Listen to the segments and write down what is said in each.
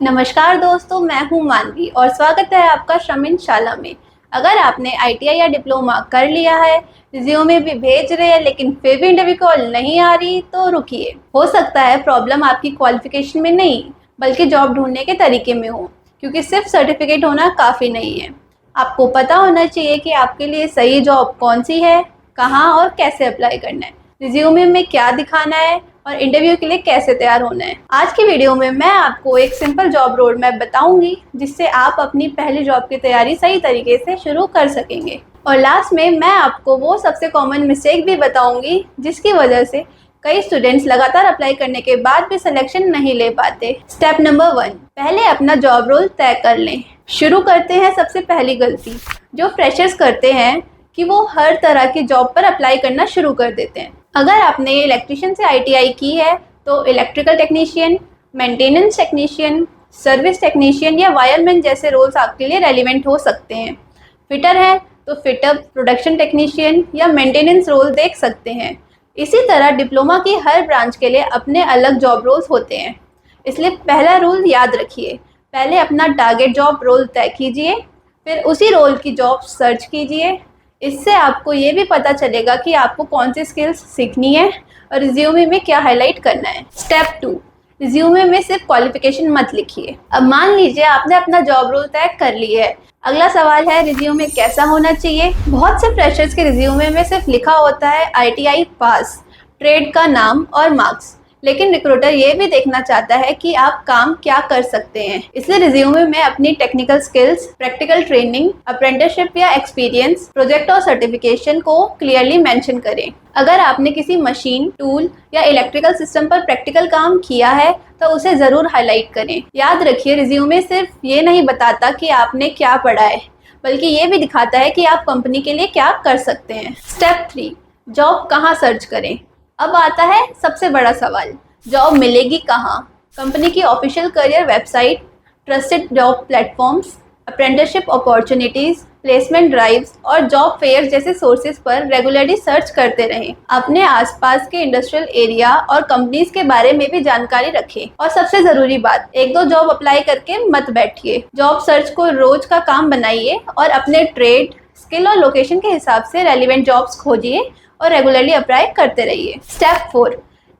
नमस्कार दोस्तों, मैं हूं मानवी और स्वागत है आपका श्रमिन शाला में। अगर आपने आईटीआई या डिप्लोमा कर लिया है, रिज्यूमे भी भेज रहे हैं लेकिन फिर भी इंटरव्यू कॉल नहीं आ रही, तो रुकिए। हो सकता है प्रॉब्लम आपकी क्वालिफिकेशन में नहीं बल्कि जॉब ढूंढने के तरीके में हो, क्योंकि सिर्फ सर्टिफिकेट होना काफ़ी नहीं है। आपको पता होना चाहिए कि आपके लिए सही जॉब कौन सी है, कहाँ और कैसे अप्लाई करना है, रिज्यूमे में क्या दिखाना है और इंटरव्यू के लिए कैसे तैयार होना है। आज की वीडियो में मैं आपको एक सिंपल जॉब रोड मैप बताऊंगी, जिससे आप अपनी पहली जॉब की तैयारी सही तरीके से शुरू कर सकेंगे। और लास्ट में मैं आपको वो सबसे कॉमन मिस्टेक भी बताऊंगी जिसकी वजह से कई स्टूडेंट्स लगातार अप्लाई करने के बाद भी सिलेक्शन नहीं ले पाते। स्टेप नंबर 1, पहले अपना जॉब रोल तय कर लें। शुरू करते हैं सबसे पहली गलती जो फ्रेशर्स करते हैं कि वो हर तरह की जॉब पर अप्लाई करना शुरू कर देते हैं। अगर आपने इलेक्ट्रिशियन से आईटीआई की है तो electrical technician, maintenance technician, service technician या वायरमैन जैसे रोल्स आपके लिए रेलिवेंट हो सकते हैं। फिटर है तो फिटर, प्रोडक्शन टेक्नीशियन या मेंटेनेंस रोल देख सकते हैं। इसी तरह डिप्लोमा की हर ब्रांच के लिए अपने अलग जॉब रोल्स होते हैं। इसलिए पहला रूल याद रखिए, पहले अपना टारगेट जॉब रोल तय कीजिए, फिर उसी रोल की जॉब सर्च कीजिए। इससे आपको ये भी पता चलेगा कि आपको कौन सी स्किल्स सीखनी है और रिज्यूमे में क्या हाईलाइट करना है। स्टेप 2, रिज्यूमे में सिर्फ क्वालिफिकेशन मत लिखिए। अब मान लीजिए आपने अपना जॉब रोल तय कर लिया है। अगला सवाल है रिज्यूमे कैसा होना चाहिए। बहुत से फ्रेशर्स के रिज्यूमे में सिर्फ लिखा होता है आईटीआई पास, ट्रेड का नाम और मार्क्स, लेकिन रिक्रूटर ये भी देखना चाहता है कि आप काम क्या कर सकते हैं। इसलिए रिज्यूमे में अपनी technical skills, practical training, apprenticeship या एक्सपीरियंस, प्रोजेक्ट और सर्टिफिकेशन को क्लियरली मेंशन करें। अगर आपने किसी मशीन, टूल या इलेक्ट्रिकल सिस्टम पर प्रैक्टिकल काम किया है तो उसे ज़रूर हाईलाइट करें। याद रखिए, रिज्यूमे सिर्फ ये नहीं बताता कि आपने क्या पढ़ा है, बल्कि ये भी दिखाता है कि आप कंपनी के लिए क्या कर सकते हैं। स्टेप 3, जॉब कहाँ सर्च करें। अब आता है सबसे बड़ा सवाल, जॉब मिलेगी कहाँ। कंपनी की official career website, trusted job platforms, apprenticeship opportunities, placement drives और जॉब फेयर जैसे सोर्सेज पर रेगुलरली सर्च करते रहें। अपने आसपास के इंडस्ट्रियल एरिया और कंपनीज के बारे में भी जानकारी रखें। और सबसे ज़रूरी बात, एक दो जॉब अप्लाई करके मत बैठिए। जॉब सर्च को रोज का काम बनाइए और अपने ट्रेड, स्किल और लोकेशन के हिसाब से रेलिवेंट जॉब्स खोजिए और रेगुलरली अप्लाई करते रहिए। स्टेप 4,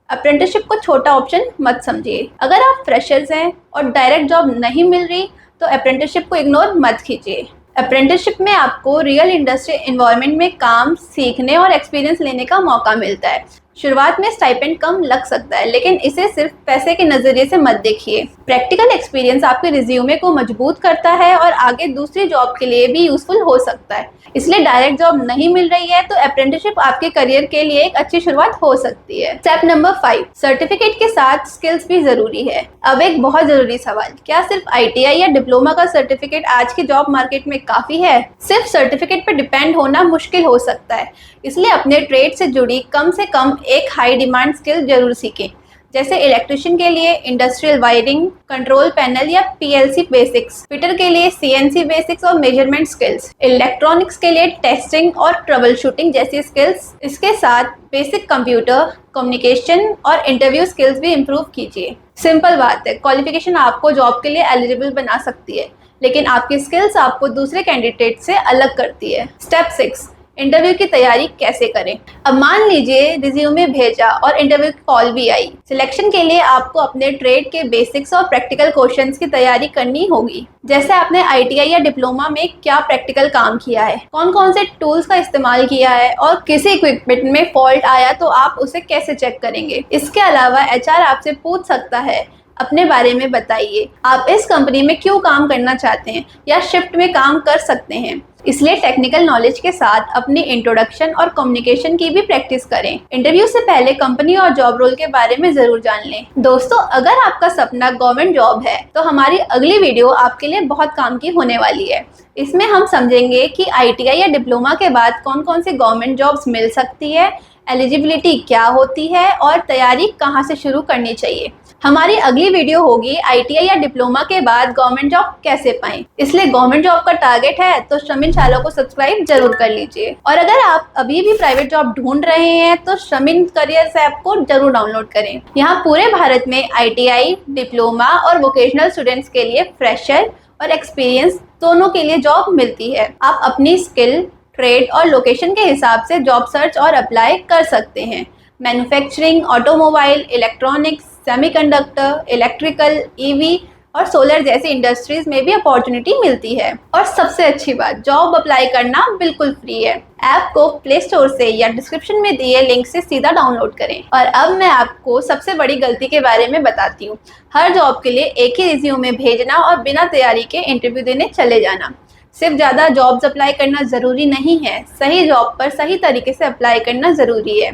अप्रेंटिसशिप को छोटा ऑप्शन मत समझिए। अगर आप फ्रेशर्स हैं और डायरेक्ट जॉब नहीं मिल रही तो अप्रेंटिसशिप को इग्नोर मत कीजिए। अप्रेंटिसशिप में आपको रियल इंडस्ट्री एनवायरनमेंट में काम सीखने और एक्सपीरियंस लेने का मौका मिलता है। शुरुआत में स्टाइपेंड कम लग सकता है, लेकिन इसे सिर्फ पैसे के नज़रिए से मत देखिए। प्रैक्टिकल एक्सपीरियंस आपके रिज्यूमे को मजबूत करता है और आगे दूसरी जॉब के लिए भी यूजफुल हो सकता है। इसलिए डायरेक्ट जॉब नहीं मिल रही है तो अप्रेंटिसशिप आपके करियर के लिए एक अच्छी शुरुआत हो सकती है। स्टेप नंबर 5, सर्टिफिकेट के साथ स्किल्स भी जरूरी है। अब एक बहुत जरूरी सवाल, क्या सिर्फ आईटीआई या डिप्लोमा का सर्टिफिकेट आज की जॉब मार्केट में काफी है? सिर्फ सर्टिफिकेट पर डिपेंड होना मुश्किल हो सकता है, इसलिए अपने ट्रेड से जुड़ी कम से कम एक हाई डिमांड स्किल जरूर सीखें। जैसे इलेक्ट्रिशियन के लिए इंडस्ट्रियल वायरिंग, कंट्रोल पैनल या पीएलसी बेसिक्स, फिटर के लिए सीएनसी बेसिक्स और मेजरमेंट स्किल्स, इलेक्ट्रॉनिक्स के लिए टेस्टिंग और ट्रबल शूटिंग जैसी स्किल्स। इसके साथ बेसिक कंप्यूटर, कम्युनिकेशन और इंटरव्यू स्किल्स भी इम्प्रूव कीजिए। सिंपल बात है, क्वालिफिकेशन आपको जॉब के लिए एलिजिबल बना सकती है, लेकिन आपकी स्किल्स आपको दूसरे कैंडिडेट से अलग करती है। स्टेप 6, इंटरव्यू की तैयारी कैसे करें। अब मान लीजिए रिज्यूमे भेजा और इंटरव्यू की कॉल भी आई। सिलेक्शन के लिए आपको अपने ट्रेड के बेसिक्स और प्रैक्टिकल क्वेश्चंस की तैयारी करनी होगी। जैसे आपने आईटीआई या डिप्लोमा में क्या प्रैक्टिकल काम किया है, कौन कौन से टूल्स का इस्तेमाल किया है और किसी इक्विपमेंट में फॉल्ट आया तो आप उसे कैसे चेक करेंगे। इसके अलावा एचआर आपसे पूछ सकता है, अपने बारे में बताइए, आप इस कंपनी में क्यों काम करना चाहते हैं या शिफ्ट में काम कर सकते हैं। इसलिए टेक्निकल नॉलेज के साथ अपनी इंट्रोडक्शन और कम्युनिकेशन की भी प्रैक्टिस करें। इंटरव्यू से पहले कंपनी और जॉब रोल के बारे में जरूर जान लें। दोस्तों, अगर आपका सपना गवर्नमेंट जॉब है तो हमारी अगली वीडियो आपके लिए बहुत काम की होने वाली है। इसमें हम समझेंगे कि आईटीआई या डिप्लोमा के बाद कौन कौन सी गवर्नमेंट जॉब्स मिल सकती है, एलिजिबिलिटी क्या होती है और तैयारी कहाँ से शुरू करनी चाहिए। हमारी अगली वीडियो होगी ITI या डिप्लोमा के बाद गवर्नमेंट जॉब कैसे पाएं। इसलिए गवर्नमेंट जॉब का टारगेट है तो श्रमिन शाला को सब्सक्राइब जरूर कर लीजिए। और अगर आप अभी भी प्राइवेट जॉब ढूंढ रहे हैं तो श्रमिन करियर्स ऐप को जरूर डाउनलोड करें। यहाँ पूरे भारत में ITI, डिप्लोमा और वोकेशनल स्टूडेंट्स के लिए फ्रेशर और एक्सपीरियंस दोनों के लिए जॉब मिलती है। आप अपनी स्किल, ट्रेड और लोकेशन के हिसाब से जॉब सर्च और अप्लाई कर सकते हैं। Manufacturing, automobile, electronics, semiconductor, electrical, EV और सोलर जैसी इंडस्ट्रीज में भी अपॉर्चुनिटी मिलती है। और सबसे अच्छी बात, जॉब अप्लाई करना बिल्कुल फ्री है। ऐप को प्ले स्टोर से या डिस्क्रिप्शन में दिए लिंक से सीधा डाउनलोड करें। और अब मैं आपको सबसे बड़ी गलती के बारे में बताती हूँ। हर जॉब के लिए एक ही रिज्यूमे भेजना और बिना तैयारी के इंटरव्यू देने चले जाना। सिर्फ ज़्यादा जॉब्स अप्लाई करना ज़रूरी नहीं है, सही जॉब पर सही तरीके से अप्लाई करना ज़रूरी है।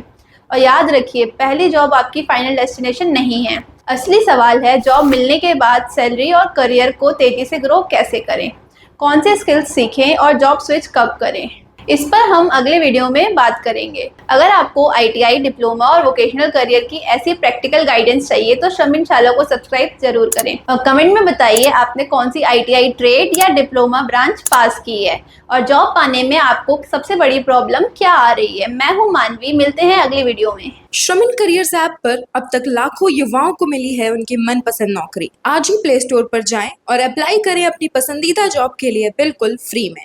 और याद रखिए, पहली जॉब आपकी फाइनल डेस्टिनेशन नहीं है। असली सवाल है जॉब मिलने के बाद सैलरी और करियर को तेज़ी से ग्रो कैसे करें, कौन से स्किल्स सीखें और जॉब स्विच कब करें। इस पर हम अगले वीडियो में बात करेंगे। अगर आपको ITI, डिप्लोमा और वोकेशनल करियर की ऐसी प्रैक्टिकल गाइडेंस चाहिए तो श्रमिन शाला को सब्सक्राइब जरूर करें। और कमेंट में बताइए आपने कौन सी ITI, ट्रेड या डिप्लोमा ब्रांच पास की है और जॉब पाने में आपको सबसे बड़ी प्रॉब्लम क्या आ रही है। मैं हूँ मानवी, मिलते हैं अगली वीडियो में। श्रमिन करियर्स ऐप पर अब तक लाखों युवाओं को मिली है उनकी मनपसंद नौकरी। आज ही प्ले स्टोर पर जाएं और अप्लाई करें अपनी पसंदीदा जॉब के लिए बिल्कुल फ्री में।